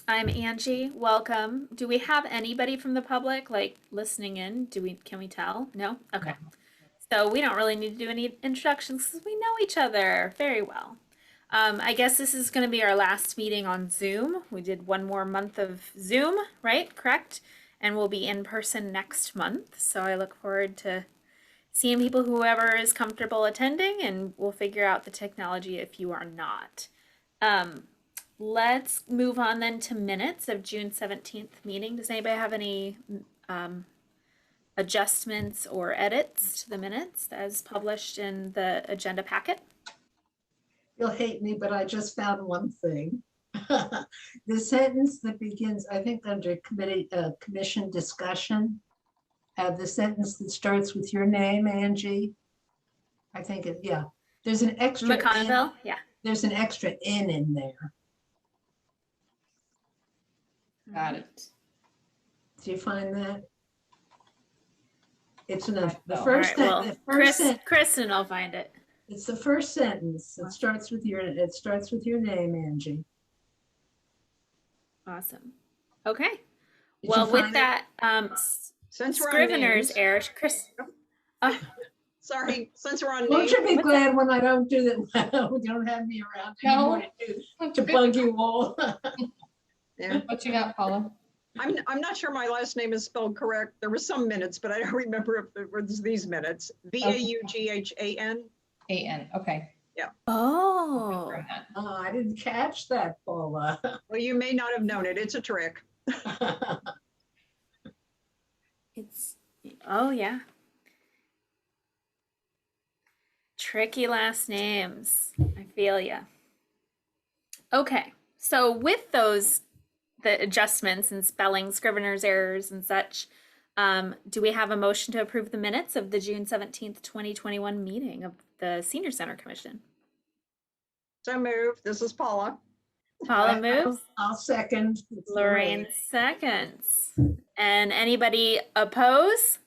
I'm Angie. Welcome. Do we have anybody from the public like listening in? Can we tell? No? Okay. So we don't really need to do any introductions because we know each other very well. I guess this is going to be our last meeting on Zoom. We did one more month of Zoom, right? Correct? And we'll be in person next month. So I look forward to seeing people, whoever is comfortable attending, and we'll figure out the technology if you are not. Um, let's move on then to minutes of June 17th meeting. Does anybody have any adjustments or edits to the minutes as published in the agenda packet? You'll hate me, but I just found one thing. The sentence that begins, I think under commission discussion, the sentence that starts with your name, Angie. I think yeah. There's an extra McConnville, yeah. There's an extra N in there. Got it. Do you find that? It's enough. The All first, right, well, the first Kristen will find it. It's the first sentence. It starts with your name, Angie. Awesome. Okay. Did Well, you with find that, Since we're on Scrivener's names, error, Chris. sorry, since we're on Won't names, you be glad when I don't do that? You don't have me around anymore to bug you all. yeah, What you got, Paula? I'm not sure my last name is spelled correct. There were some minutes, but I don't remember if it was these minutes. Vaughan. A-N, okay. Oh, Oh, I didn't catch that, Paula. Well, you may not have known it. It's a trick. oh yeah. Tricky last names. I feel ya. Okay, so with the adjustments and spelling, Scrivener's errors and such, do we have a motion to approve the minutes of the June 17th, 2021 meeting of the Senior Center Commission? So moved. This is Paula. Paula moves. I'll second. It's Lorraine seconds. And anybody oppose?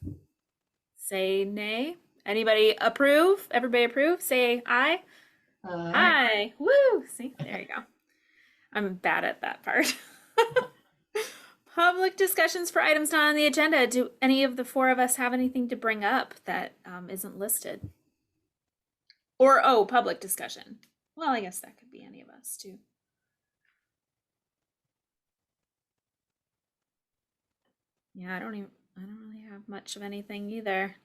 Say nay. Anybody approve? Everybody approve? Say aye. Aye. Woo! See, there you go. I'm bad at that part. Public discussions for items not on the agenda. Do any of the four of us have anything to bring up that isn't listed? Or, oh, public discussion. Well, I guess that could be any of us too. Yeah, I don't really have much of anything either.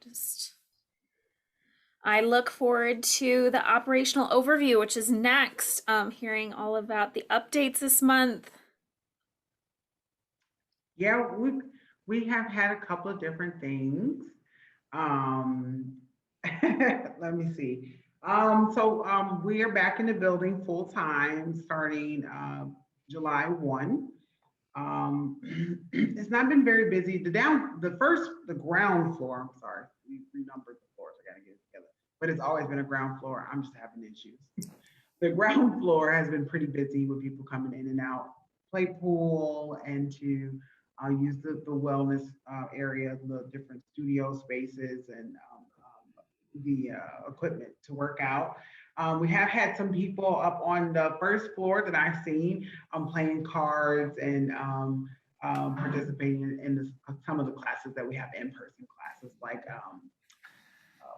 I look forward to the operational overview, which is next. Hearing all about the updates this month. Yeah, we have had a couple of different things. Let me see. So we are back in the building full time starting July 1. It's not been very busy. The ground floor, I'm sorry, we renumbered the floors, I gotta get it together. But it's always been a ground floor. I'm just having issues. The ground floor has been pretty busy with people coming in and out, play pool, and to use the wellness area, the different studio spaces, and the equipment to work out. We have had some people up on the first floor that I've seen playing cards and participating in some of the classes that we have, in-person classes, like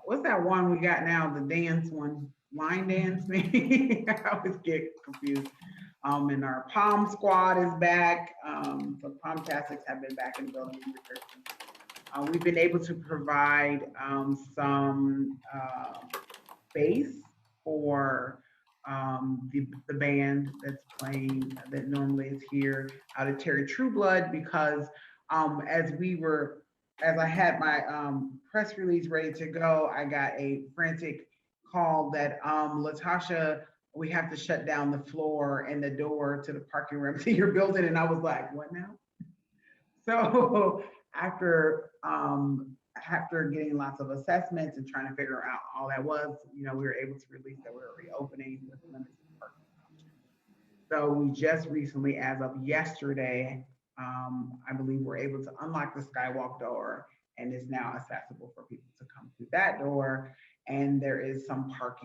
what's that one we got now, the dance one, line dance maybe? I always get confused. And our Palm Squad is back. So Palmtastics have been back in the building in person. We've been able to provide some space for the band that's playing, that normally is here out of Terry Trueblood, because as I had my press release ready to go, I got a frantic call that Latasha, we have to shut down the floor and the door to the parking room to your building. And I was like, what now? So after getting lots of assessments and trying to figure out all that was, we were able to release that we were reopening with limited parking options. So we just recently, as of yesterday, I believe we're able to unlock the skywalk door, and is now accessible for people to come through that door. And there is some more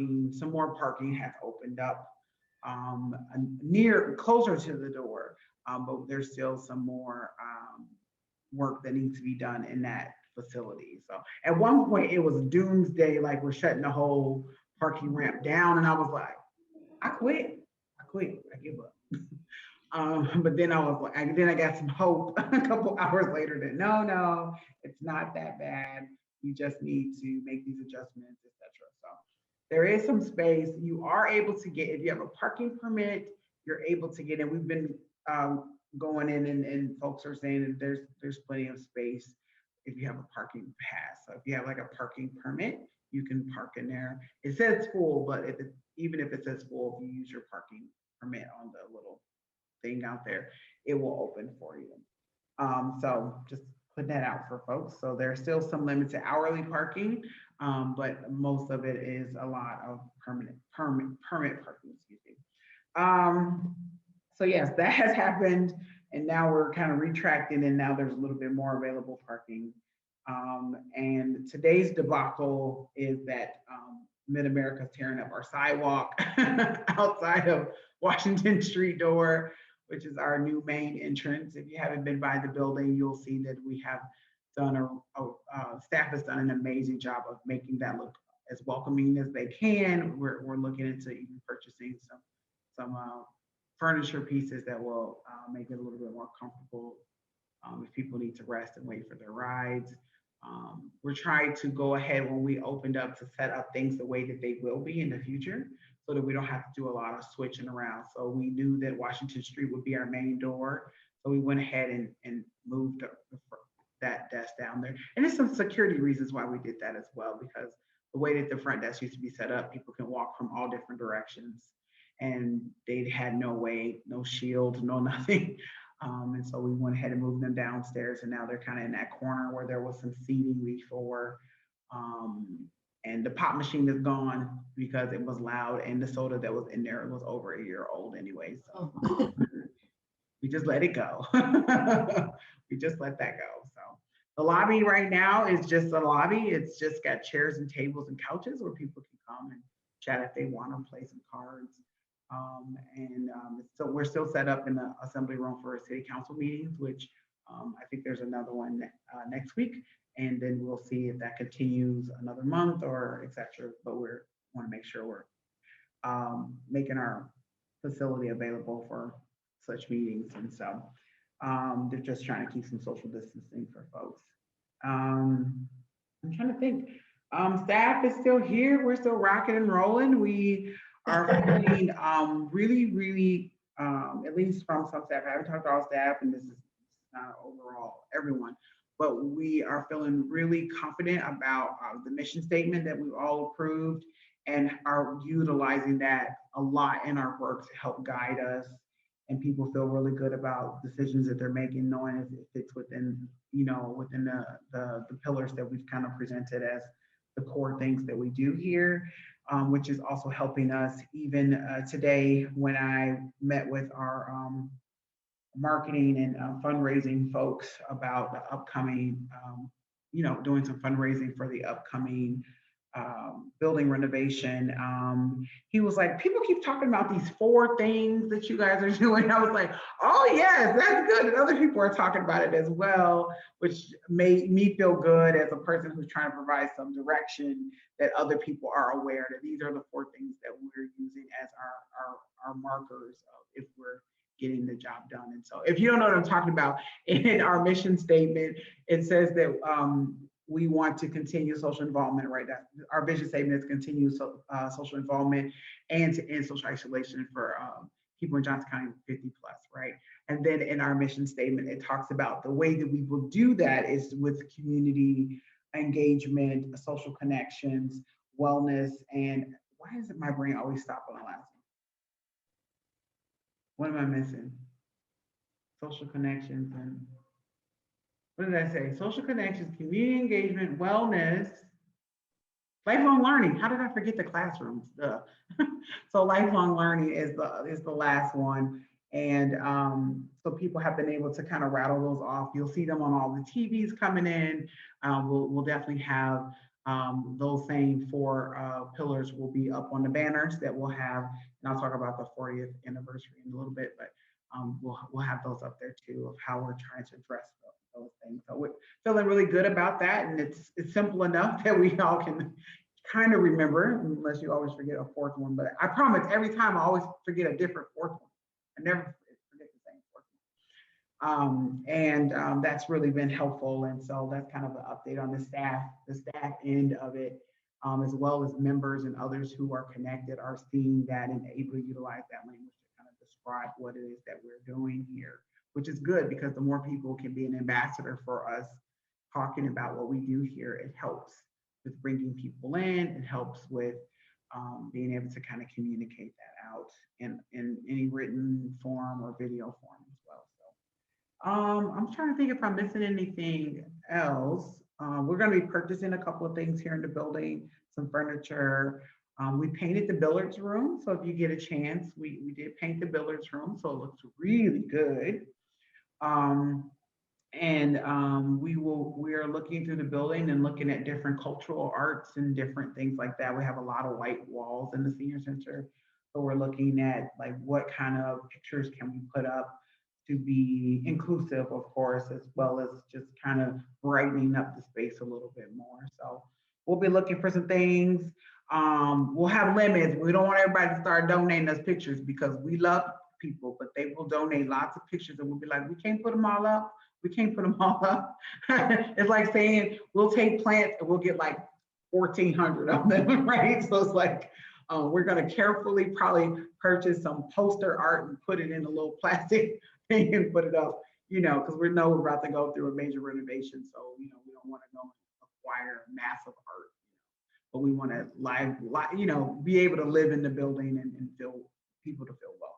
parking has opened up closer to the door. but there's still some more work that needs to be done in that facility. So at one point it was doomsday, like we're shutting the whole parking ramp down, and I was like, I quit, I give up. But then I was like, then I got some hope a couple hours later that no, it's not that bad. We just need to make these adjustments, etc. So there is some space. You are able to get, if you have a parking permit, you're able to get in. We've been going in, and folks are saying that there's plenty of space if you have a parking pass. So if you have like a parking permit, you can park in there. It says full, but even if it says full, if you use your parking permit on the little thing out there, it will open for you. So just put that out for folks. So there's still some limit to hourly parking, but most of it is a lot of permit parking, excuse me. So yes, that has happened, and now we're kind of retracting, and now there's a little bit more available parking. And today's debacle is that Mid-America's tearing up our sidewalk outside of Washington Street door, which is our new main entrance. If you haven't been by the building, you'll see that we have done staff has done an amazing job of making that look as welcoming as they can. We're looking into even purchasing some furniture pieces that will make it a little bit more comfortable if people need to rest and wait for their rides. We're trying to go ahead when we opened up to set up things the way that they will be in the future, so that we don't have to do a lot of switching around. So we knew that Washington Street would be our main door. So we went ahead and moved that desk down there. And there's some security reasons why we did that as well, because the way that the front desk used to be set up, people can walk from all different directions, and they had no way, no shield, no nothing. And so we went ahead and moved them downstairs, and now they're kind of in that corner where there was some seating before. And the pop machine is gone because it was loud, and the soda that was in there was over a year old anyway. So we just let it go. We just let that go. So the lobby right now is just a lobby. It's just got chairs and tables and couches where people can come and chat if they want to, play some cards. So we're still set up in the assembly room for city council meetings, which I think there's another one next week. And then we'll see if that continues another month or et cetera. But we want to make sure we're making our facility available for such meetings. And so they're just trying to keep some social distancing for folks. I'm trying to think. Staff is still here. We're still rocking and rolling. We are feeling really, at least from some staff, I haven't talked to all staff, and this is not overall everyone, but we are feeling really confident about the mission statement that we've all approved, and are utilizing that a lot in our work to help guide us. And people feel really good about decisions that they're making, knowing if it fits within, within the pillars that we've kind of presented as the core things that we do here, which is also helping us. Even today, when I met with our marketing and fundraising folks about the upcoming, doing some fundraising for the upcoming building renovation. He was like, people keep talking about these 4 things that you guys are doing. I was like, oh yes, that's good. And other people are talking about it as well, which made me feel good as a person who's trying to provide some direction, that other people are aware that these are the 4 things that we're using as our markers of if we're getting the job done. And so if you don't know what I'm talking about, in our mission statement, it says that we want to continue social involvement, right? That our vision statement is continue social involvement and to end social isolation for people in Johnson County 50+, right? And then in our mission statement, it talks about the way that we will do that is with community engagement, social connections, wellness, and why is it my brain always stop on the last one? What am I missing? Social connections and what did I say? Social connections, community engagement, wellness, lifelong learning. How did I forget the classrooms? So lifelong learning is the last one. And so people have been able to kind of rattle those off. You'll see them on all the TVs coming in. We'll definitely have those same 4 pillars will be up on the banners that we'll have. And I'll talk about the 40th anniversary in a little bit, but we'll have those up there too of how we're trying to address those things. So we're feeling really good about that, and it's simple enough that we all can kind of remember, unless you always forget a fourth one. But I promise, every time I always forget a different fourth one. I never forget the same fourth one. That's really been helpful. And so that's kind of an update on the staff end of it, as well as members and others who are connected are seeing that and able to utilize that language to kind of describe what it is that we're doing here, which is good because the more people can be an ambassador for us talking about what we do here, it helps with bringing people in. It helps with being able to kind of communicate that out in any written form or video form as well. So I'm trying to think if I'm missing anything else. We're going to be purchasing a couple of things here in the building, some furniture. We painted the billiards room. So if you get a chance, we did paint the billiards room. So it looks really good. We are looking through the building and looking at different cultural arts and different things like that. We have a lot of white walls in the senior center. So we're looking at like what kind of pictures can we put up to be inclusive, of course, as well as just kind of brightening up the space a little bit more. So we'll be looking for some things. We'll have limits. We don't want everybody to start donating us pictures because we love people, but they will donate lots of pictures and we'll be like, we can't put them all up. We can't put them all up. It's like saying we'll take plants and we'll get like 1,400 of them, right? So it's like, we're gonna carefully probably purchase some poster art and put it in a little plastic thing and put it up, because we know we're about to go through a major renovation. So, we don't wanna go acquire massive art, but we wanna be able to live in the building and feel people to feel welcome.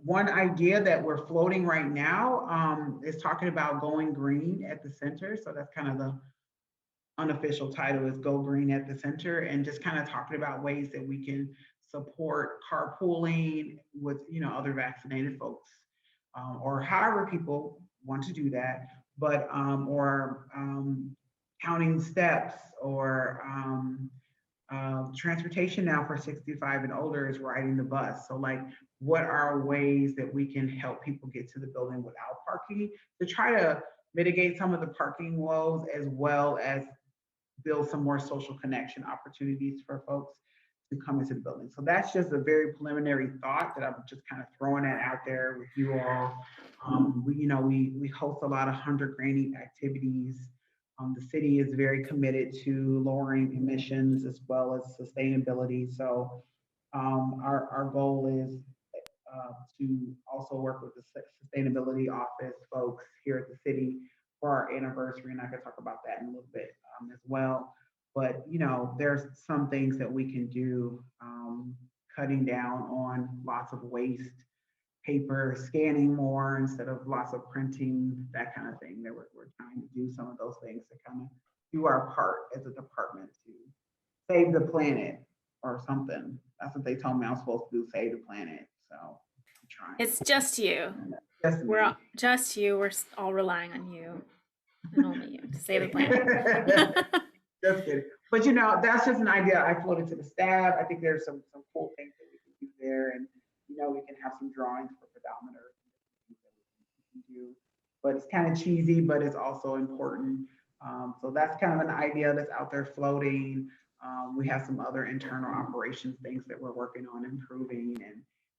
One idea that we're floating right now is talking about going green at the center. So that's kind of the unofficial title, is Go Green at the Center, and just kind of talking about ways that we can support carpooling with other vaccinated folks, or however people want to do that, but or counting steps, or transportation now for 65 and older is riding the bus. So like, what are ways that we can help people get to the building without parking to try to mitigate some of the parking woes, as well as build some more social connection opportunities for folks to come into the building. So that's just a very preliminary thought that I'm just kind of throwing that out there with you all. We host a lot of 100 granny activities. The city is very committed to lowering emissions as well as sustainability. So our goal is to also work with the sustainability office folks here at the city for our anniversary, and I can talk about that in a little bit as well. But there's some things that we can do, cutting down on lots of waste, paper, scanning more instead of lots of printing, that kind of thing. That we're trying to do some of those things to kind of do our part as a department to save the planet or something. That's what they told me I was supposed to do, save the planet. So I'm trying. It's just you. Just We're me. all, just you. We're all relying on you and only you to save the planet. Just kidding. But that's just an idea I floated to the staff. I think there's some cool things that we can do there, and we can have some drawings for pedometers that we can do. But it's kind of cheesy, but it's also important. So that's kind of an idea that's out there floating. We have some other internal operations things that we're working on improving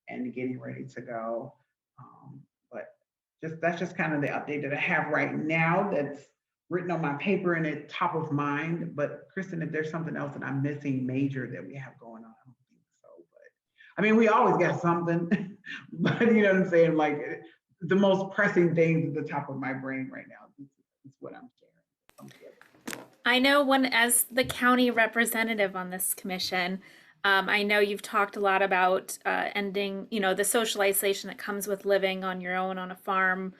and getting ready to go. But that's just kind of the update that I have right now that's written on my paper and it's top of mind. But Kristen, if there's something else that I'm missing major that we have going on, I don't think so. But I mean, we always got something, but you know what I'm saying? Like the most pressing things at the top of my brain right now is what I'm sharing. I know as the county representative on this commission, I know you've talked a lot about ending, the social isolation that comes with living on your own on a farm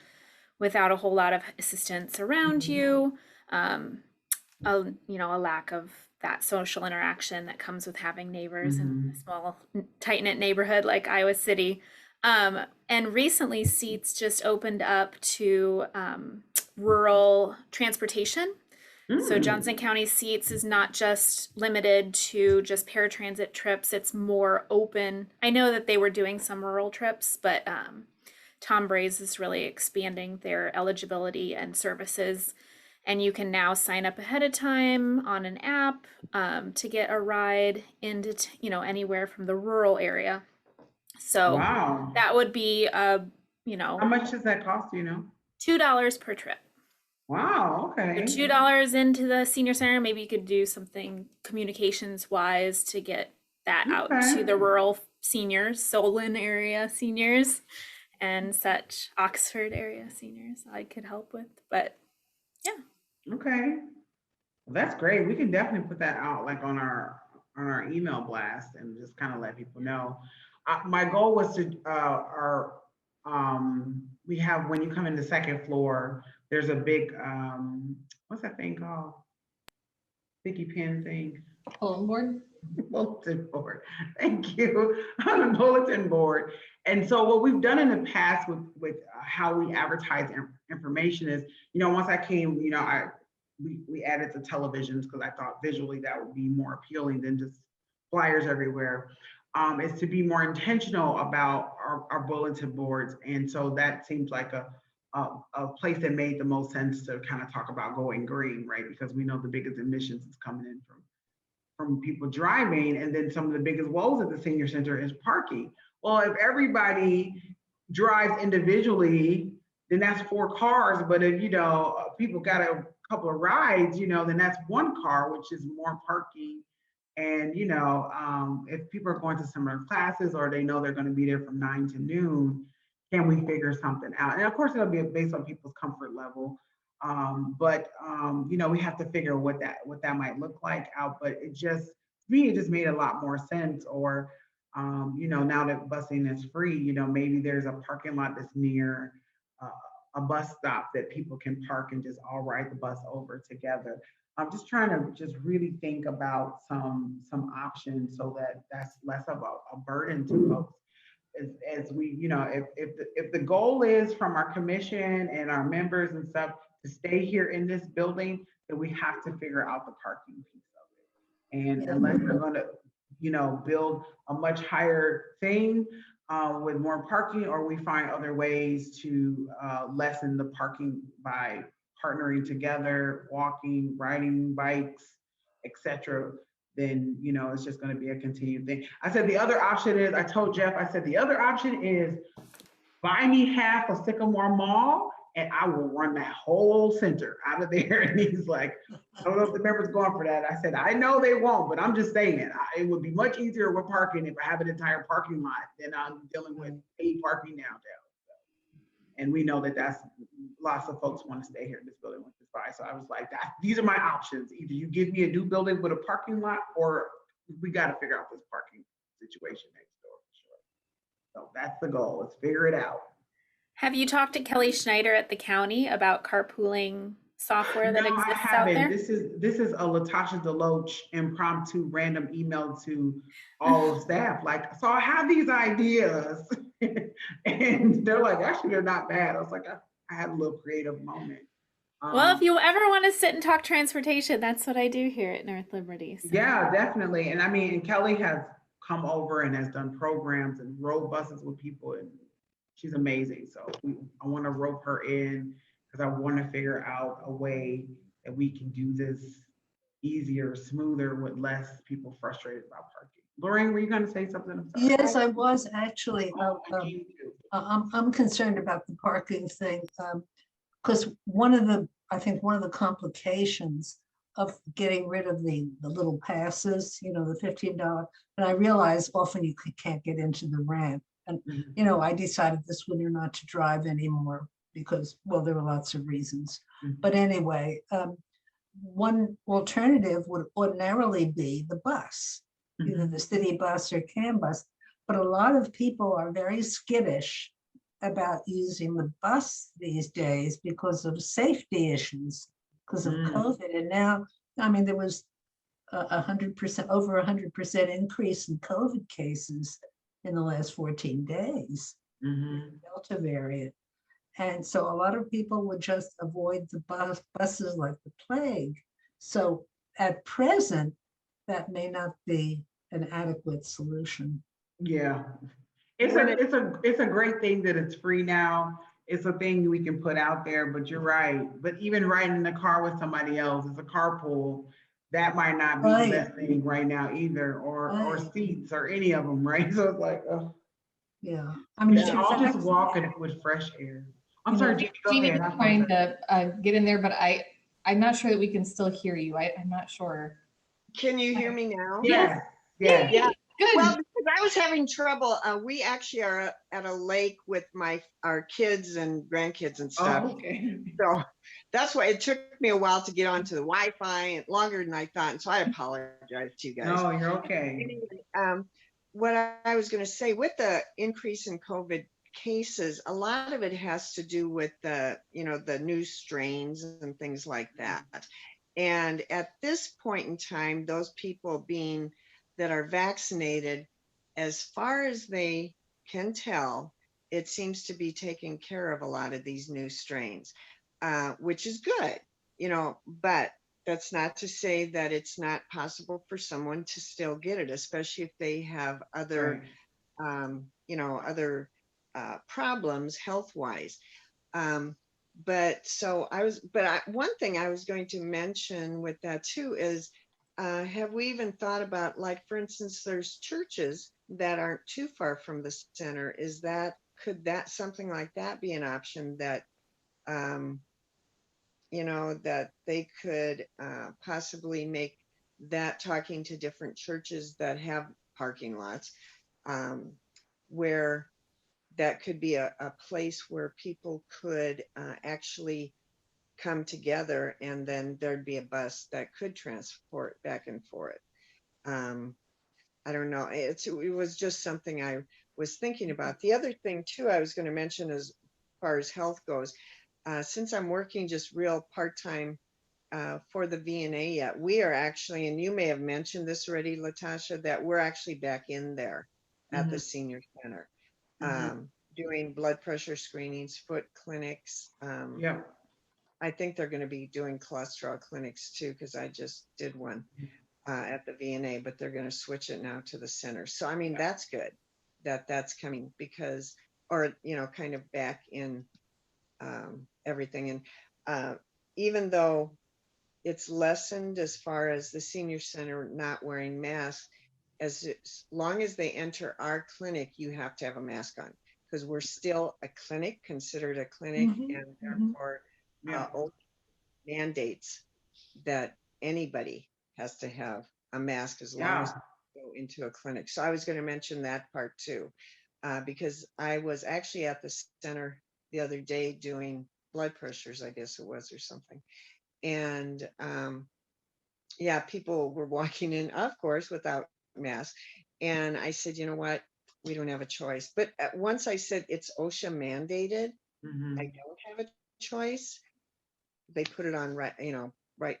without a whole lot of assistance around you, a lack of that social interaction that comes with having neighbors in a small, tight-knit neighborhood like Iowa City. And recently, seats just opened up to rural transportation. So Mm. Johnson County Seats is not just limited to just paratransit trips, it's more open. I know that they were doing some rural trips, but Tom Braze is really expanding their eligibility and services. And you can now sign up ahead of time on an app to get a ride into, anywhere from the rural area. So Wow. that would be, How much does that cost, you know? $2 per trip. Wow, So okay. $2 into the senior center. Maybe you could do something communications wise to get that out Okay. to the rural seniors, Solon area seniors, and such Oxford area seniors. I could help with, but Okay. Well, that's great. We can definitely put that out like on our email blast and just kind of let people know. My goal was to we have, when you come in the second floor, there's a big what's that thing called? Sticky pen thing. Bulletin board? Bulletin board. Thank you. On a bulletin board. And so what we've done in the past with how we advertise information is, once I came, we added the televisions because I thought visually that would be more appealing than just flyers everywhere. Is to be more intentional about our bulletin boards. And so that seems like a place that made the most sense to kind of talk about going green, right? Because we know the biggest emissions is coming in from people driving, and then some of the biggest woes at the senior center is parking. Well, if everybody drives individually, then that's 4 cars. But if people got a couple of rides, then that's 1 car, which is more parking. And if people are going to similar classes or they know they're going to be there from 9 to noon, can we figure something out? And of course, it'll be based on people's comfort level. But we have to figure what that might look like out. But it just made a lot more sense. Or now that busing is free, maybe there's a parking lot that's near a bus stop that people can park and just all ride the bus over together. I'm just trying to just really think about some options so that that's less of a burden to folks. As we, if the goal is from our commission and our members and stuff to stay here in this building, then we have to figure out the parking piece of it. And unless we're going to, build a much higher thing with more parking, or we find other ways to lessen the parking by partnering together, walking, riding bikes, etc., then it's just going to be a continued thing. I said the other option is, I told Jeff, I said the other option is buy me half of Sycamore Mall and I will run that whole center out of there. And he's like, I don't know if the members going for that. I said, I know they won't, but I'm just saying it would be much easier with parking if I have an entire parking lot than I'm dealing with paid parking downtown. And we know that that's lots of folks want to stay here in this building with this buy. So I was like, these are my options. Either you give me a new building with a parking lot, or we got to figure out this parking situation next door for sure. So that's the goal. Let's figure it out. have you talked to Kelly Schneider at the county about carpooling software that No, I exists out haven't. there? This is a Latasha Deloach impromptu random email to all of staff. Like, so I have these ideas, and they're like, actually, they're not bad. I was like, I had a little creative moment. Well, if you ever want to sit and talk transportation, that's what I do here at North Liberty. So. Yeah, definitely. And I mean, and Kelly has come over and has done programs and rode buses with people, and she's amazing. So I want to rope her in because I want to figure out a way that we can do this easier, smoother, with less people frustrated about parking. Lorraine, were you going to say something? I'm sorry. Yes, I was actually. Oh, I came too. I'm concerned about the parking thing, because I think one of the complications of getting rid of the little passes, the $15, and I realize often you can't get into the ramp. And, Mhm. I decided this winter not to drive anymore because, well, there were lots of reasons. Mhm. But anyway, one alternative would ordinarily be the bus, either the city bus or CAN bus. But a lot of people are very skittish about using the bus these days because of safety issues, because of COVID. And now, I mean, there was 100%, over 100% increase in COVID cases in the last 14 days, Delta variant. And so a lot of people would just avoid the buses like the plague. So at present, that may not be an adequate solution. Yeah. It's a great thing that it's free now. It's a thing we can put out there, but you're right. But even riding in the car with somebody else, it's a carpool. That might not be the Right. best thing right now either, or Right. seats or any of them, right? So it's like, oh, Yeah. I we mean, should in all just fact, walk with fresh air. I'm You know, sorry, Jeannie, go Jeannie ahead. is I trying apologize. to get in there, but I'm not sure that we can still hear you. I'm not sure. Can you hear me now? Yes, yes. Yeah. Well, Good. because I was having trouble. We actually are at a lake with our kids and grandkids and stuff. Oh, okay. So that's why it took me a while to get onto the Wi-Fi and longer than I thought. And so I apologize to you guys. No, you're okay. Anyway, what I was going to say, with the increase in COVID cases, a lot of it has to do with the new strains and things like that. And at this point in time, those people that are vaccinated, as far as they can tell, it seems to be taking care of a lot of these new strains, which is good, but that's not to say that it's not possible for someone to still get it, especially if they have other, Right. other problems health-wise. One thing I was going to mention with that too is, have we even thought about, like, for instance, there's churches that aren't too far from the center. Could something like that be an option that, that they could possibly make that, talking to different churches that have parking lots, where that could be a place where people could actually come together, and then there'd be a bus that could transport back and forth. I don't know. It was just something I was thinking about. The other thing too, I was going to mention, as far as health goes, since I'm working just real part-time for the VNA yet, we are actually, and you may have mentioned this already, Latasha, that we're actually back in there at the senior center, doing blood pressure screenings, foot clinics. Yeah. I think they're going to be doing cholesterol clinics too, because I just did one at the VNA, but they're going to switch it now to the center. So, I mean, that's good that that's coming, because, or, kind of back in everything. And even though it's lessened as far as the senior center not wearing masks, as long as they enter our clinic, you have to have a mask on, because we're still a clinic, considered a clinic, and therefore mandates that anybody has to have a mask as long as they go into a clinic. So I was going to mention that part too, because I was actually at the center the other day doing blood pressures, I guess it was, or something. And people were walking in, of course, without masks. And I said, you know what? We don't have a choice. But once I said it's OSHA mandated, I don't have a choice. They put it on right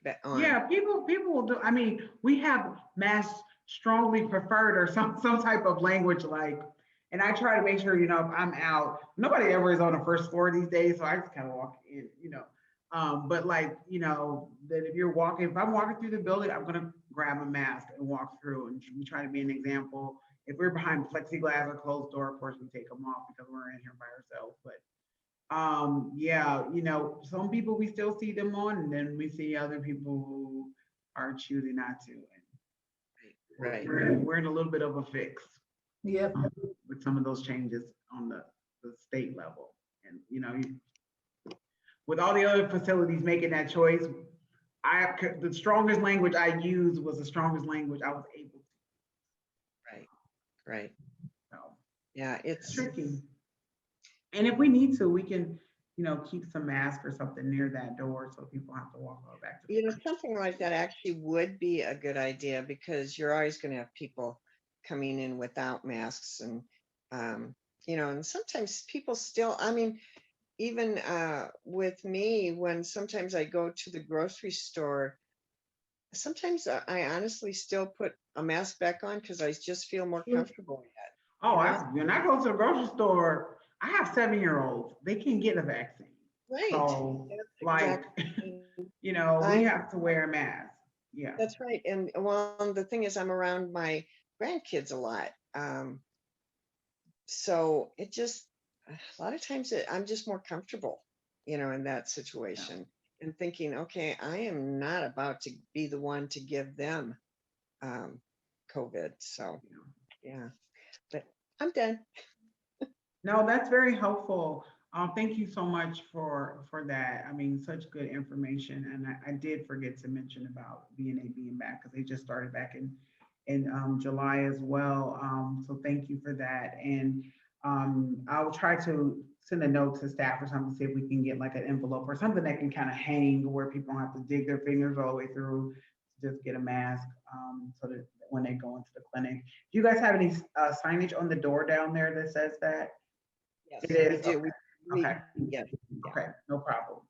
back on. Yeah, people will do. I mean, we have masks strongly preferred, or some type of language, like. And I try to make sure, if I'm out, nobody ever is on the first floor these days, so I just kind of walk in, but like, that if I'm walking through the building, I'm gonna grab a mask and walk through, and we try to be an example. If we're behind plexiglass or closed door, of course we take them off because we're in here by ourselves. But some people, we still see them on, and then we see other people who are choosing not to. And Right. We're in a little bit of a fix. Yep. With some of those changes on the state level. And, with all the other facilities making that choice, the strongest language I used was the strongest language I was able to. Right. So Yeah, it's tricky. And if we need to, we can, keep some masks or something near that door so people have to walk all back to something like that actually would be a good idea, because you're always going to have people coming in without masks, and and sometimes people still, I mean, even with me, when sometimes I go to the grocery store, sometimes I honestly still put a mask back on because I just feel more comfortable in that. Oh, when I go to the grocery store, I have 7-year-olds. They can get a vaccine. Right. So, That's like, exactly. we have to wear a mask. Yeah. That's right. And well, the thing is, I'm around my grandkids a lot. So it just, a lot of times I'm just more comfortable, in that situation and thinking, okay, I am not about to be the one to give them COVID. So yeah, but I'm done. No, that's very helpful. Thank you so much for that. I mean, such good information. And I did forget to mention about VNA being back because they just started back in July as well. So thank you for that. And I'll try to send a note to staff or something, see if we can get like an envelope or something that can kind of hang where people don't have to dig their fingers all the way through to just get a mask, so that when they go into the clinic. Do you guys have any signage on the door down there that says that? Yes, It is, we do. okay. We, Okay. yeah. Okay, no problem.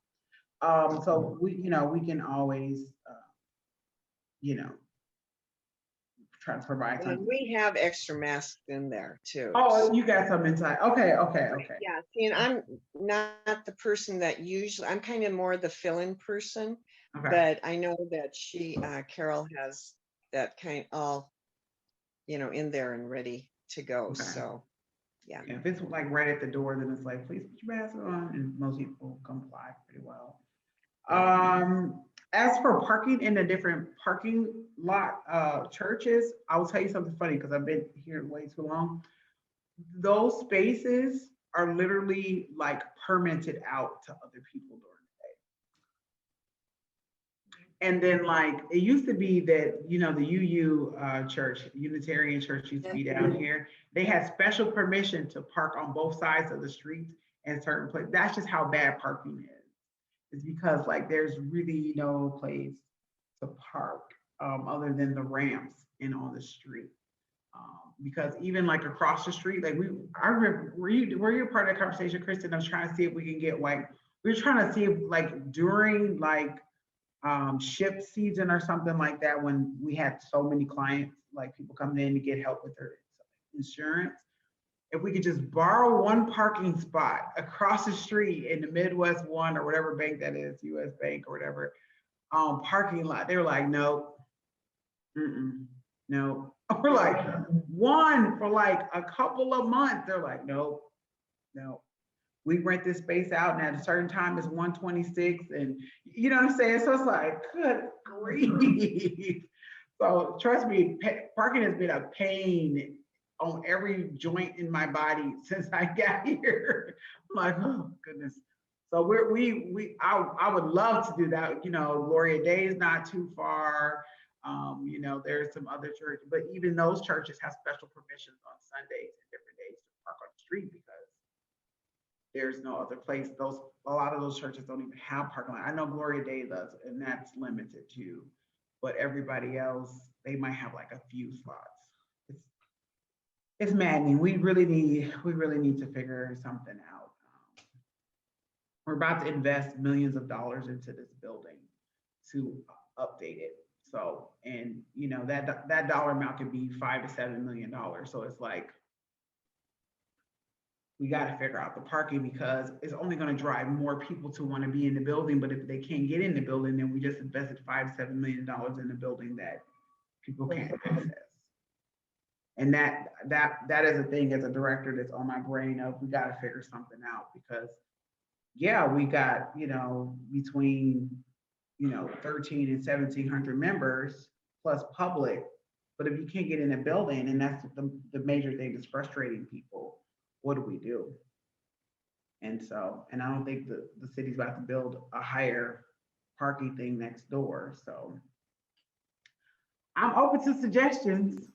So we can always, you know, try to provide And something. we have extra masks in there too. Oh, you got some inside. Okay. Yeah, see, and I'm not the person that usually, I'm kind of more the fill-in person, Okay. but I know that Carol has that kind all, in there and ready to go. Okay. So, yeah. Yeah, if it's like right at the door, then it's like, please put your mask on, and most people comply pretty well. As for parking in the different parking lot churches, I will tell you something funny because I've been here way too long. Those spaces are literally like permitted out to other people during the day. And then like it used to be that, the UU church, Unitarian Church used to be down here. They had special permission to park on both sides of the streets and certain places. That's just how bad parking is. It's because like there's really no place to park other than the ramps and on the street. Because even like across the street, like I remember, were you a part of that conversation, Kristen? I was trying to see if we can get like, we were trying to see if like during like ship season or something like that, when we had so many clients, like people coming in to get help with their insurance, if we could just borrow one parking spot across the street in the Midwest One or whatever bank that is, US Bank or whatever, parking lot, they were like, no, no. We're like, one for like a couple of months. They're like, no. We rent this space out, and at a certain time it's 126, and you know what I'm saying? So it's like, good grief. So trust me, parking has been a pain on every joint in my body since I got here. I'm like, oh goodness. So I would love to do that. Gloria Day is not too far. There's some other churches, but even those churches have special permissions on Sundays and different days to park on the street because there's no other place. A lot of those churches don't even have parking lot. I know Gloria Day does, and that's limited too. But everybody else, they might have like a few slots. It's maddening. We really need to figure something out. We're about to invest millions of dollars into this building to update it. So, and that dollar amount could be $5 to $7 million. So it's like, we got to figure out the parking because it's only going to drive more people to want to be in the building. But if they can't get in the building, then we just invested $5 to $7 million in a building that people can't access. And that is a thing as a director that's on my brain of, we got to figure something out because we got, between, 13 and 1,700 members plus public. But if you can't get in a building, and that's the major thing that's frustrating people, what do we do? And I don't think the city's about to build a higher parking thing next door. So I'm open to suggestions.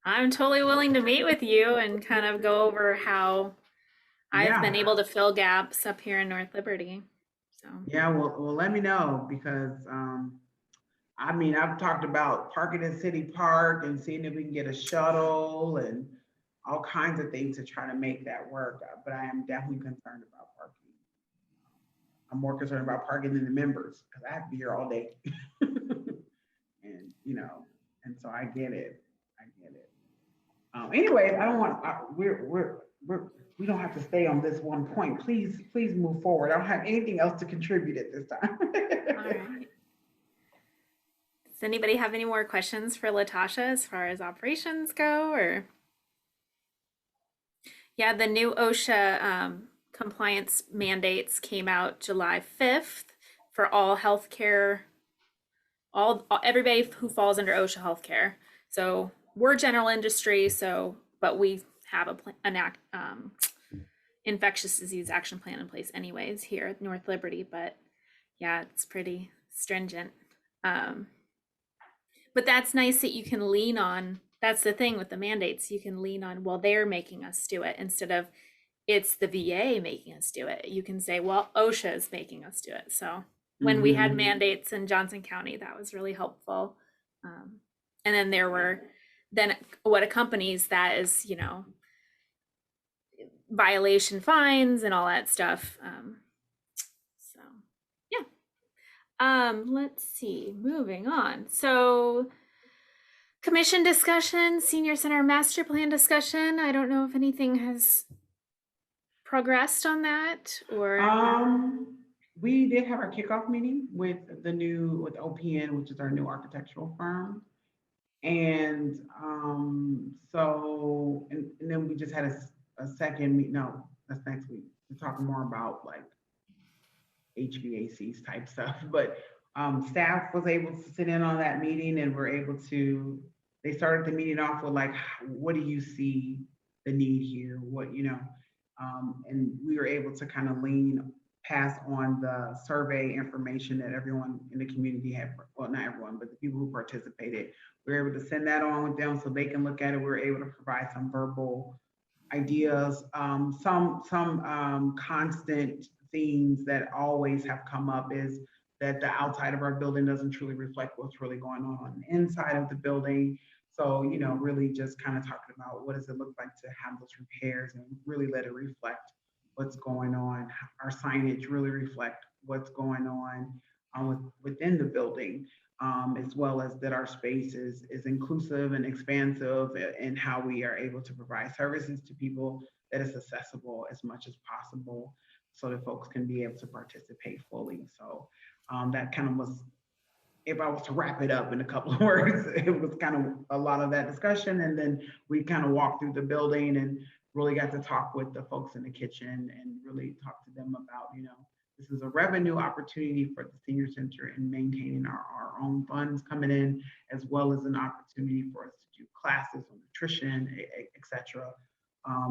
I'm totally willing to meet with you and kind of go over how I've been able to fill gaps up here in North Liberty. So yeah, well, let me know because I've talked about parking in City Park and seeing if we can get a shuttle and all kinds of things to try to make that work. But I am definitely concerned about parking. I'm more concerned about parking than the members because I have to be here all day. And and so I get it. Anyways, I don't want. We don't have to stay on this one point. Please move forward. I don't have anything else to contribute at this time. all right. Does anybody have any more questions for Latasha as far as operations go, or? Yeah, the new OSHA compliance mandates came out July 5th for all healthcare, everybody who falls under OSHA healthcare. So we're general industry, but we have an infectious disease action plan in place anyways here at North Liberty. But yeah, it's pretty stringent. But that's nice that you can lean on. That's the thing with the mandates. You can lean on, well, they're making us do it, instead of it's the VA making us do it. You can say, well, OSHA is making us do it. So when we had mandates in Johnson County, that was really helpful. And then there were what accompanies that is, violation fines and all that stuff. So yeah. Let's see, moving on. So commission discussion, senior center master plan discussion. I don't know if anything has progressed on that, or We did have our kickoff meeting with OPN, which is our new architectural firm. And then we just had a second meet. No, that's next week. We're talking more about like HVACs type stuff, but staff was able to sit in on that meeting, and they started the meeting off with like, what do you see the need here? And we were able to kind of pass on the survey information that everyone in the community had, well, not everyone, but the people who participated. We were able to send that on with them so they can look at it. We were able to provide some verbal ideas, some constant themes that always have come up is that the outside of our building doesn't truly reflect what's really going on the inside of the building. So, really just kind of talking about what does it look like to have those repairs and really let it reflect what's going on. Our signage really reflect what's going on within the building, as well as that our space is inclusive and expansive, and how we are able to provide services to people that is accessible as much as possible so that folks can be able to participate fully. So that kind of was, if I was to wrap it up in a couple of words, it was kind of a lot of that discussion. And then we kind of walked through the building and really got to talk with the folks in the kitchen and really talk to them about, this is a revenue opportunity for the senior center in maintaining our own funds coming in, as well as an opportunity for us to do classes on nutrition, et cetera.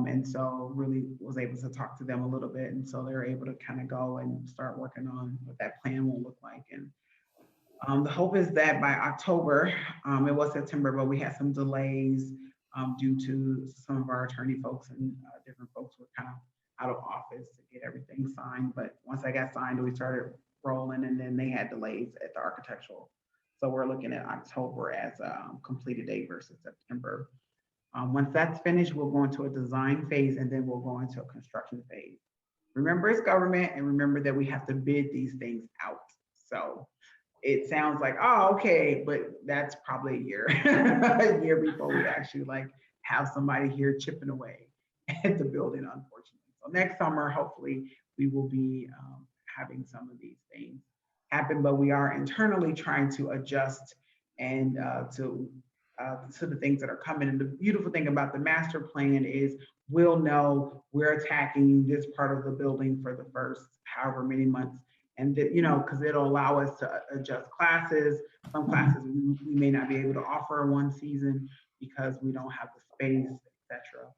And so really was able to talk to them a little bit. And so they're able to kind of go and start working on what that plan will look like. And the hope is that by October, it was September, but we had some delays due to some of our attorney folks and different folks were kind of out of office to get everything signed. But once I got signed, we started rolling, and then they had delays at the architectural. So we're looking at October as a completed date versus September. Once that's finished, we'll go into a design phase, and then we'll go into a construction phase. Remember, it's government, and remember that we have to bid these things out. So it sounds like, oh, okay, but that's probably a year, a year before we actually have somebody here chipping away at the building, unfortunately. So next summer, hopefully, we will be having some of these things happen, but we are internally trying to adjust and to the things that are coming. And the beautiful thing about the master plan is we'll know we're attacking this part of the building for the first however many months. And because it'll allow us to adjust classes. Some classes we may not be able to offer one season because we don't have the space, etc.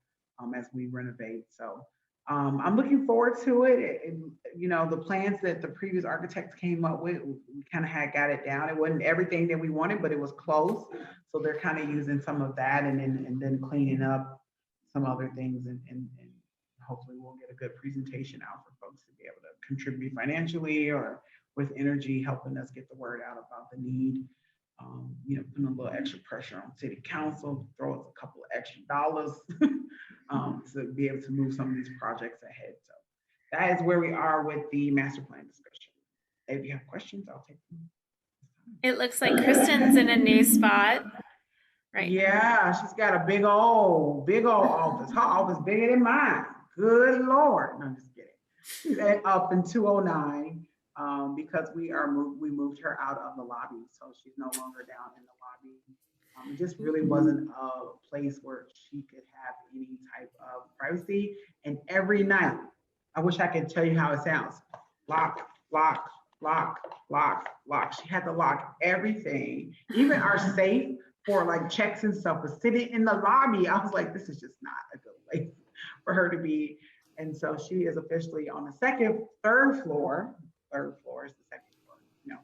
As we renovate. So I'm looking forward to it. The plans that the previous architects came up with, we kind of got it down. It wasn't everything that we wanted, but it was close. So they're kind of using some of that and then cleaning up some other things, and hopefully we'll get a good presentation out for folks to be able to contribute financially or with energy, helping us get the word out about the need. Putting a little extra pressure on city council, throw us a couple of extra dollars to be able to move some of these projects ahead. So that is where we are with the master plan discussion. If you have questions, I'll take them. It looks like Kristen's in a new spot. Right. Yeah, she's got a big old office. Her office bigger than mine. Good Lord. No, I'm just kidding. She's up in 209. because we moved her out of the lobby, so she's no longer down in the lobby. It just really wasn't a place where she could have any type of privacy. And every night, I wish I could tell you how it sounds. Lock, lock, lock, lock, lock. She had to lock everything, even our safe for like checks and stuff was sitting in the lobby. I was like, this is just not a good place for her to be. And so she is officially on the third floor. Third floor is the second floor, you know.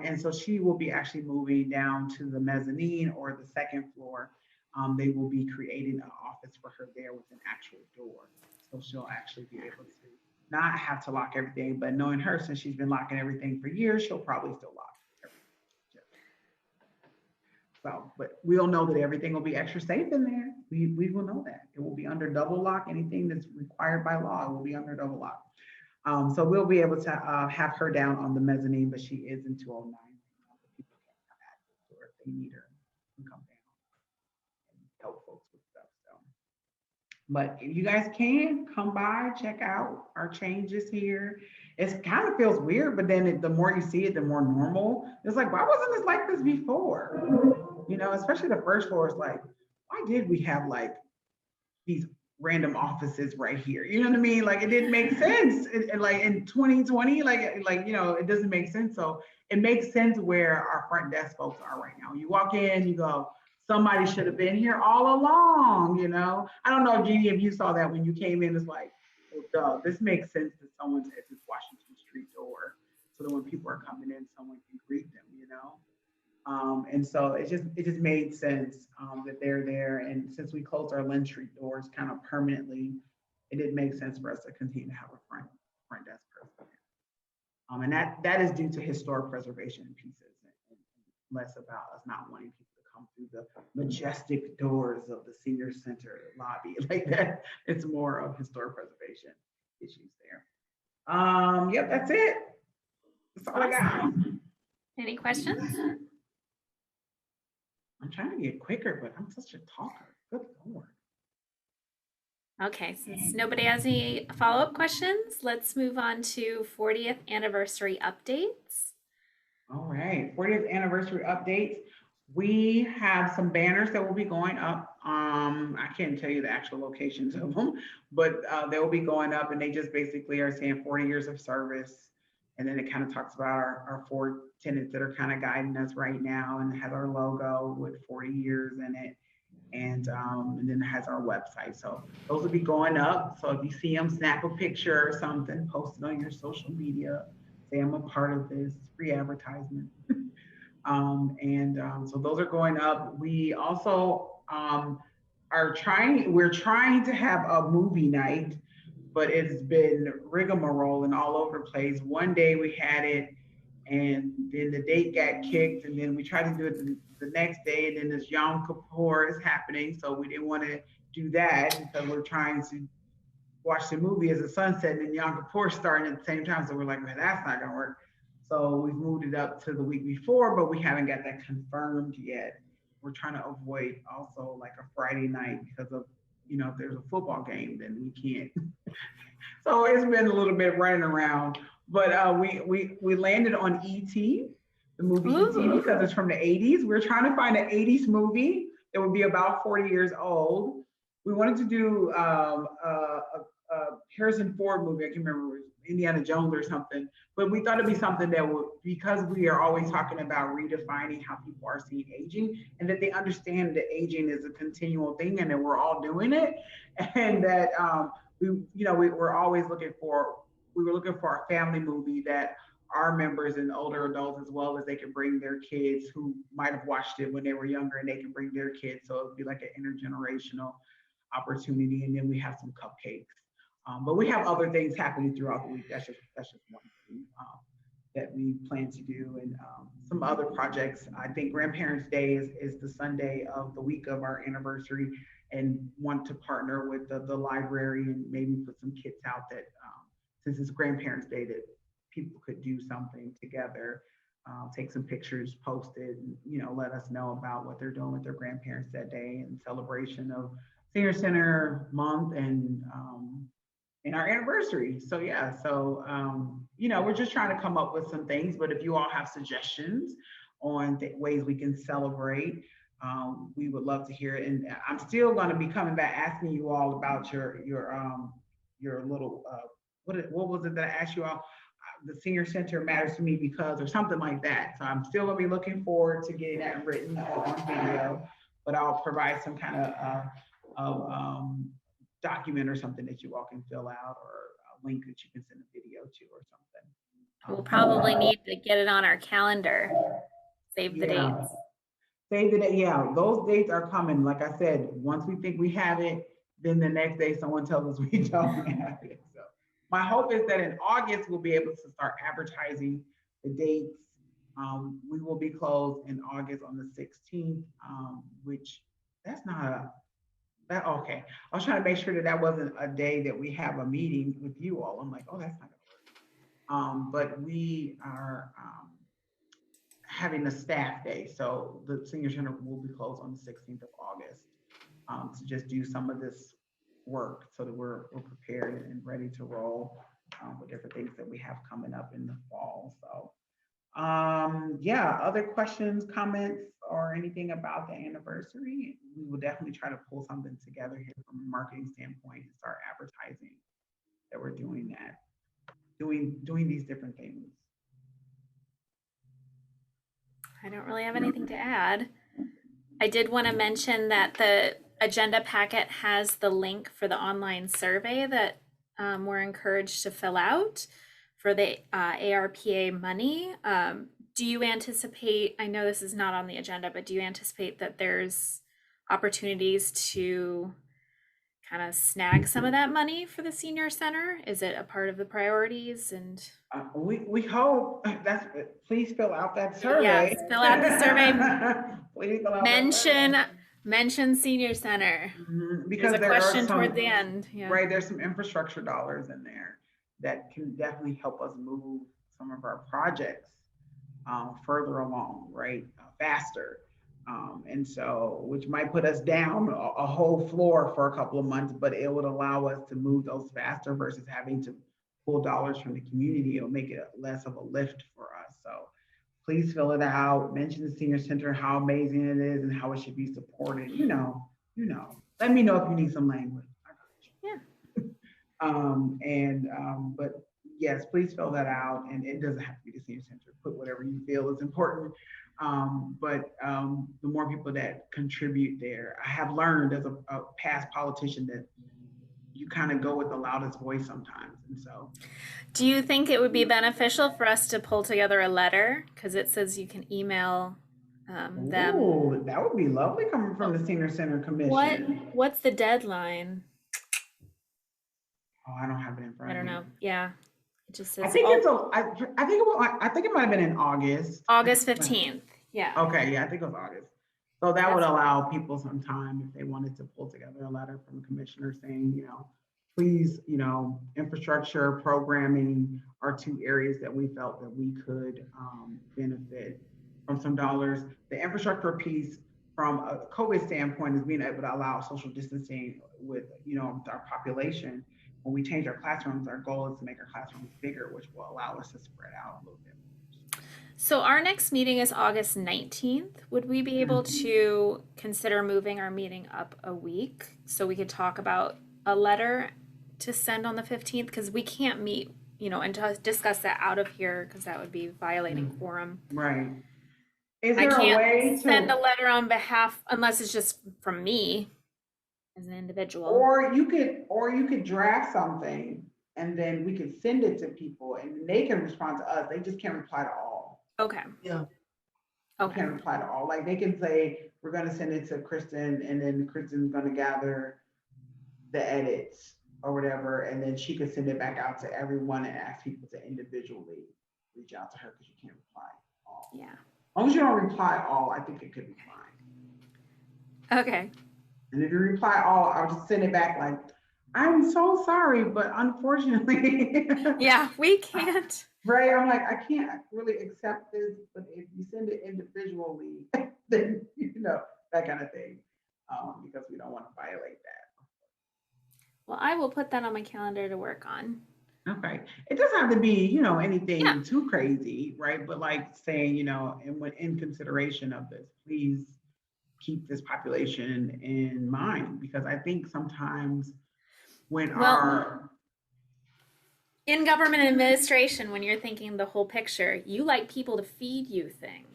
And so she will be actually moving down to the mezzanine or the second floor. They will be creating an office for her there with an actual door. So she'll actually be able to not have to lock everything, but knowing her, since she's been locking everything for years, she'll probably still lock everything. So, but we'll know that everything will be extra safe in there. We will know that. It will be under double lock. Anything that's required by law will be under double lock. So we'll be able to have her down on the mezzanine, but she is in 209. People can come at her if they need her and come down and help folks with stuff. So, but if you guys can come by, check out our changes here. It kind of feels weird, but then the more you see it, the more normal. It's like, why wasn't this like this before? You know, especially the first floor is like, why did we have like these random offices right here? You know what I mean? Like it didn't make sense. Like in 2020, like, you know, it doesn't make sense. So it makes sense where our front desk folks are right now. You walk in, you go, somebody should have been here all along, you know? I don't know, Jeannie, if you saw that when you came in, it's like, oh, duh, this makes sense that someone's at this Washington Street door so that when people are coming in, someone can greet them, you know? And so it just made sense that they're there. And since we closed our Lynn Street doors kind of permanently, it didn't make sense for us to continue to have a front desk person. And that is due to historic preservation pieces and less about us not wanting people to come through the majestic doors of the senior center lobby like that. It's more of historic preservation issues there. Yep, that's it. That's all I got. Any questions? I'm trying to get quicker, but I'm such a talker. Good Lord. Okay, since nobody has any follow-up questions, let's move on to 40th anniversary updates. All right, 40th anniversary updates. We have some banners that will be going up. I can't tell you the actual locations of them, but they will be going up, and they just basically are saying 40 years of service. And then it kind of talks about our 4 tenants that are kind of guiding us right now, and it has our logo with 40 years in it. And then it has our website. So those will be going up. So if you see them, snap a picture or something, post it on your social media, say I'm a part of this, free advertisement. So those are going up. We also we're trying to have a movie night, but it's been rigmarole and all over the place. One day we had it, and then the date got kicked, and then we tried to do it the next day, and then this Yom Kippur is happening, so we didn't want to do that because we're trying to watch the movie as the sun set, and then Yom Kippur starting at the same time, so we're like, man, that's not gonna work. So we've moved it up to the week before, but we haven't got that confirmed yet. We're trying to avoid also like a Friday night because of, you know, if there's a football game, then we can't. So it's been a little bit running around, but we landed on E.T., the movie E.T., because it's from the 80s. We're trying to find an 80s movie that would be about 40 years old. We wanted to do a Harrison Ford movie. I can't remember, it was Indiana Jones or something, but we thought it'd be something that would, because we are always talking about redefining how people are seeing aging, and that they understand that aging is a continual thing and that we're all doing it, and that we're always looking for a family movie that our members and older adults, as well as they can bring their kids who might have watched it when they were younger, and they can bring their kids. So it'd be like an intergenerational opportunity. And then we have some cupcakes. But we have other things happening throughout the week. That's just one thing that we plan to do. And some other projects. I think Grandparents' Day is the Sunday of the week of our anniversary, and want to partner with the library and maybe put some kits out that, since it's Grandparents' Day, that people could do something together, take some pictures, post it, and, you know, let us know about what they're doing with their grandparents that day in celebration of Senior Center Month and and our anniversary. So yeah, so we're just trying to come up with some things, but if you all have suggestions on ways we can celebrate, we would love to hear it. And I'm still going to be coming back asking you all about your little what was it that I asked you all? The senior center matters to me because, or something like that. So I'm still gonna be looking forward to getting that written or on video, but I'll provide some kind of document or something that you all can fill out, or a link that you can send a video to or something. We'll probably need to get it on our calendar. Save the Yeah. dates. Save the date. Yeah, those dates are coming. Like I said, once we think we have it, then the next day someone tells us we don't have it. So my hope is that in August we'll be able to start advertising the dates. We will be closed in August on the 16th, which that's not that okay. I was trying to make sure that that wasn't a day that we have a meeting with you all. I'm like, oh, that's not gonna work. But we are having a staff day. So the senior center will be closed on the 16th of August to just do some of this work so that we're prepared and ready to roll with different things that we have coming up in the fall. So yeah, other questions, comments, or anything about the anniversary? We will definitely try to pull something together here from a marketing standpoint and start advertising that we're doing that, doing these different things. I don't really have anything to add. I did want to mention that the agenda packet has the link for the online survey that we're encouraged to fill out for the ARPA money. Do you anticipate, I know this is not on the agenda, but do you anticipate that there's opportunities to kind of snag some of that money for the senior center? Is it a part of the priorities? And We hope that's, please fill out that survey. yes, fill out the survey. Please fill out that survey. Mention senior center. Because There's a there question are some, toward the end. Yeah. right, there's some infrastructure dollars in there that can definitely help us move some of our projects further along, right, faster. And so, which might put us down a whole floor for a couple of months, but it would allow us to move those faster versus having to pull dollars from the community. It'll make it less of a lift for us. So please fill it out, mention the senior center, how amazing it is and how it should be supported. Let me know if you need some language. Yeah. But yes, please fill that out. And it doesn't have to be the senior center. Put whatever you feel is important. But the more people that contribute there, I have learned as a past politician that you kind of go with the loudest voice sometimes. And so, do you think it would be beneficial for us to pull together a letter? Because it says you can email them. Ooh, that would be lovely coming from the Senior Center Commission. What's the deadline? Oh, I don't have it in front I of don't me. know. Yeah, it just says I think it might have been in August. August 15th. Yeah. Okay, yeah, I think it was August. So that would allow people some time if they wanted to pull together a letter from the commissioner saying, please, infrastructure, programming are two areas that we felt that we could benefit from some dollars. The infrastructure piece from a COVID standpoint is being able to allow social distancing with our population. When we change our classrooms, our goal is to make our classrooms bigger, which will allow us to spread out a little bit. So our next meeting is August 19th. Would we be able to consider moving our meeting up a week so we could talk about a letter to send on the 15th? Because we can't meet, and to discuss that out of here because that would be violating quorum. Right. Is I there a way can't to send a letter on behalf unless it's just from me as an individual. Or you could draft something and then we could send it to people and they can respond to us. They just can't reply to all. Okay. Yeah. Okay. Can't reply to all. Like they can say, we're going to send it to Kristen and then Kristen's going to gather the edits or whatever. And then she could send it back out to everyone and ask people to individually reach out to her because you can't reply all. Yeah. As long as you don't reply all, I think it could be fine. Okay. And if you reply all, I'll just send it back like, I'm so sorry, but unfortunately. Yeah, we can't. Right, I'm like, I can't really accept this, but if you send it individually, then, that kind of thing, because we don't want to violate that. Well, I will put that on my calendar to work on. Okay. It doesn't have to be, you know, anything Yeah. too crazy, right? But like saying, you know, and when in consideration of this, please keep this population in mind, because I think sometimes when Well, our, in government administration, when you're thinking the whole picture, you like people to feed you things.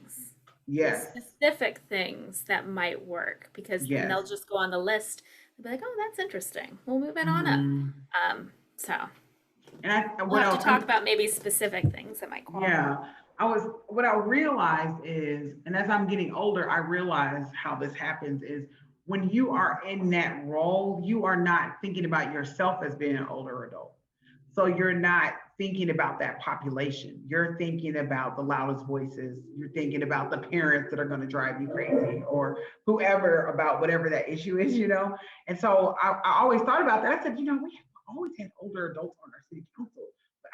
yes, Specific things that might work because then they'll yes. just go on the list and be like, oh, that's interesting. We'll move it on up. Mhm. So And I, we'll what have to else? talk about maybe specific things that might qualify. Yeah, what I realized is, and as I'm getting older, I realize how this happens is when you are in that role, you are not thinking about yourself as being an older adult. So you're not thinking about that population. You're thinking about the loudest voices. You're thinking about the parents that are going to drive you crazy or whoever about whatever that issue is, you know? And so I always thought about that. I said, you know, we have always had older adults on our city council.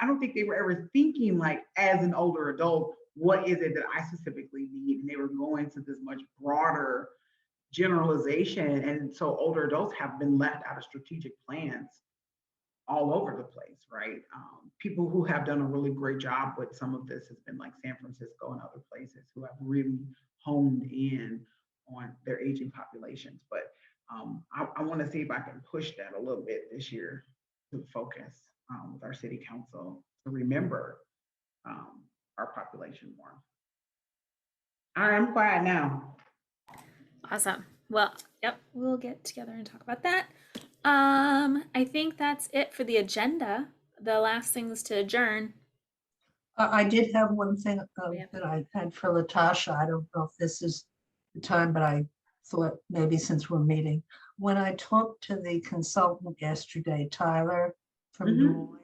I don't think they were ever thinking like as an older adult, what is it that I specifically need? And they were going to this much broader generalization. And so older adults have been left out of strategic plans all over the place, right? People who have done a really great job with some of this has been like San Francisco and other places who have really honed in on their aging populations. But I want to see if I can push that a little bit this year to focus with our city council to remember our population more. All right, I'm quiet now. Awesome. Well, yep, we'll get together and talk about that. I think that's it for the agenda. The last things to adjourn. I did have one thing Yeah. that I had for Latasha. I don't know if this is the time, but I thought maybe since we're meeting, when I talked to the consultant yesterday, Tyler from Des Mhm. Moines,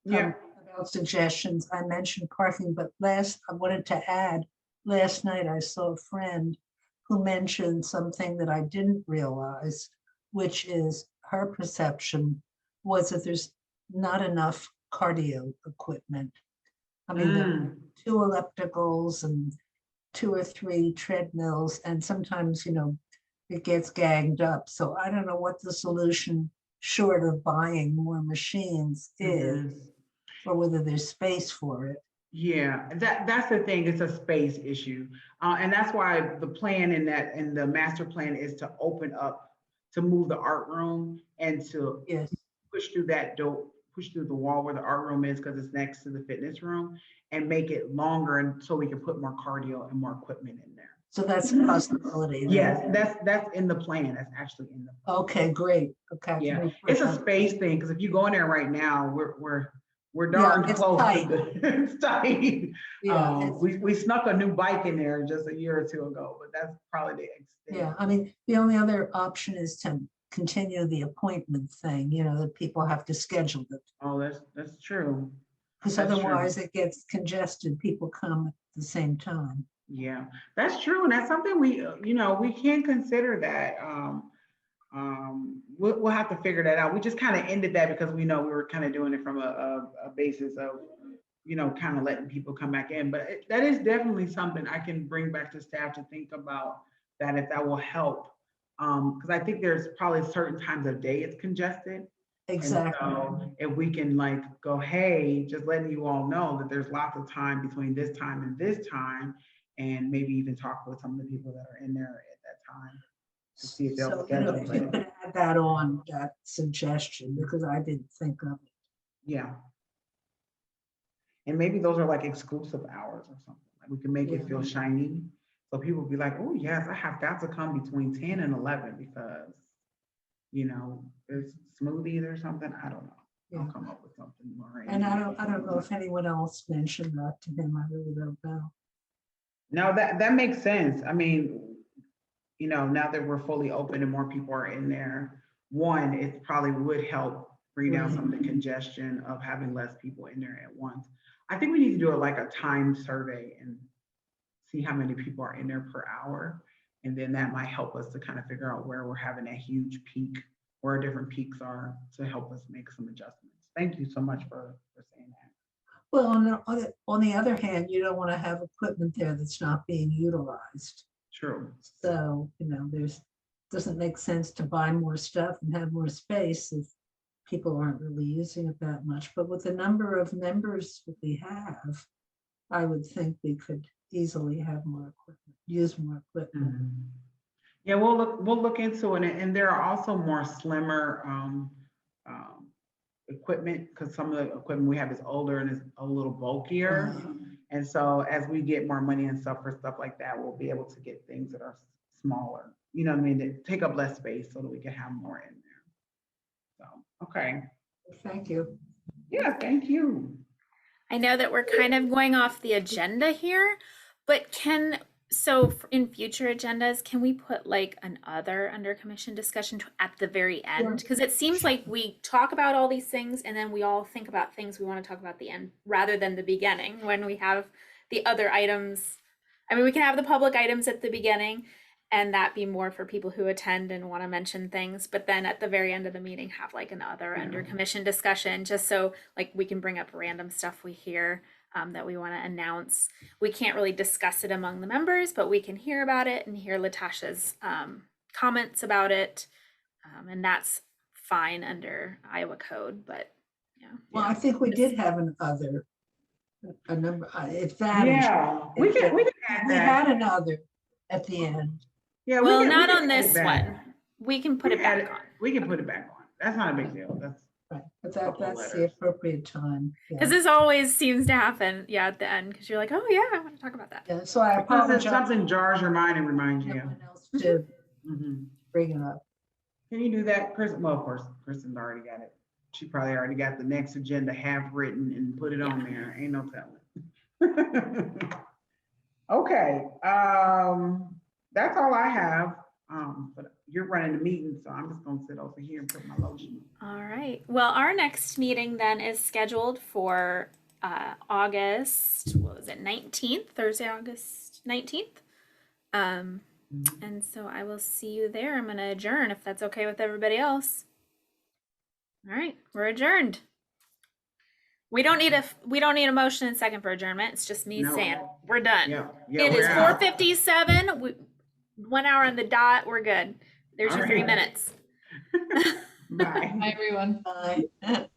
Yeah. about suggestions, I mentioned parking, but I wanted to add, last night I saw a friend who mentioned something that I didn't realize, which is her perception was that there's not enough cardio equipment. I mean, there are 2 ellipticals and 2 or 3 treadmills, and sometimes, it gets ganged up. So I don't know what the solution, short of buying more machines, is, or whether there's space for it. Yeah, that's the thing. It's a space issue, and that's why the plan in the master plan is to open up, to move the art room and to Yes, push through that door, push through the wall where the art room is because it's next to the fitness room, and make it longer, and so we can put more cardio and more equipment in there. so that's a possibility. then. Yes, that's in the plan. That's actually in the plan. Okay, great. Okay. Yeah, it's a space thing because if you go in there right now, we're darn it's close. tight. It's tight. Yeah, it's- We snuck a new bike in there just a year or two ago, but that's probably the extent. yeah, I mean, the only other option is to continue the appointment thing, that people have to schedule it. Oh, that's true. Because That's true. otherwise it gets congested. People come at the same time. Yeah, that's true, and that's something we can consider that. We'll have to figure that out. We just kind of ended that because we know we were kind of doing it from a basis of kind of letting people come back in. But that is definitely something I can bring back to staff to think about, that if that will help. Because I think there's probably certain times of day it's congested. Exactly. And so if we can like go, hey, just letting you all know that there's lots of time between this time and this time, and maybe even talk with some of the people that are in there at that time to see if they'll So, schedule if you it. could add that on, that suggestion, because I didn't think of it. Yeah. And maybe those are like exclusive hours or something. Like we can make it feel shiny. So people be like, oh yes, I have got to come between 10 and 11 because, there's smoothies or something. I don't know. Yeah. I'll come up with something more. And I don't know if anyone else mentioned that to him. I really don't know. No, that makes sense. I mean, now that we're fully open and more people are in there, one, it probably would help bring down some of the congestion of having less people in there at once. I think we need to do like a time survey and see how many people are in there per hour. And then that might help us to kind of figure out where we're having that huge peak, where different peaks are, to help us make some adjustments. Thank you so much for saying that. Well, on the other hand, you don't want to have equipment there that's not being utilized. True. So, doesn't make sense to buy more stuff and have more space if people aren't really using it that much, but with the number of members that we have, I would think we could easily have more equipment, use more equipment. Yeah, we'll look into it, and there are also more slimmer equipment, because some of the equipment we have is older and is a little bulkier. And so as we get more money and stuff for stuff like that, we'll be able to get things that are smaller, you know what I mean, that take up less space so that we can have more in there. So, okay. Thank you. Yeah, thank you. I know that we're kind of going off the agenda here, but in future agendas, can we put like an other under commission discussion at the very end? Because it seems like we talk about all these things and then we all think about things we want to talk about at the end rather than the beginning when we have the other items. I mean, we can have the public items at the beginning and that be more for people who attend and want to mention things, but then at the very end of the meeting have like an other under commission discussion, just so like we can bring up random stuff we hear that we want to announce. We can't really discuss it among the members, but we can hear about it and hear Latasha's comments about it. And that's fine under Iowa code, but yeah. Well, I think we did have a number, if that. Yeah, we can add We that. had another at the end. Yeah, Well, we not can on add this that. one. We can put it back on. We can put it back on. That's not a big deal. That's Right, but Couple that's the letters. appropriate time. Yeah. Because this always seems to happen, at the end, because you're like, oh yeah, I want to talk about that. Yeah, so I because apologize. if something jars your mind and reminds you. Someone else to Mhm. bring it up. Can you do that, Chris? Well, of course, Kristen's already got it. She probably already got the next agenda half written and put it on there. Ain't no telling. Okay, that's all I have. But you're running the meeting, so I'm just gonna sit over here and put my lotion on. All right. Well, our next meeting then is scheduled for August, what was it, 19th, Thursday, August 19th. And so I will see you there. I'm going to adjourn if that's okay with everybody else. All right, we're adjourned. We don't need a motion and second for adjournment. It's just me No. saying we're done. Yeah, It is we're out. 4:57. 1 hour on the dot. We're good. There's your All 3 right. minutes. Bye. Hi, everyone. Bye.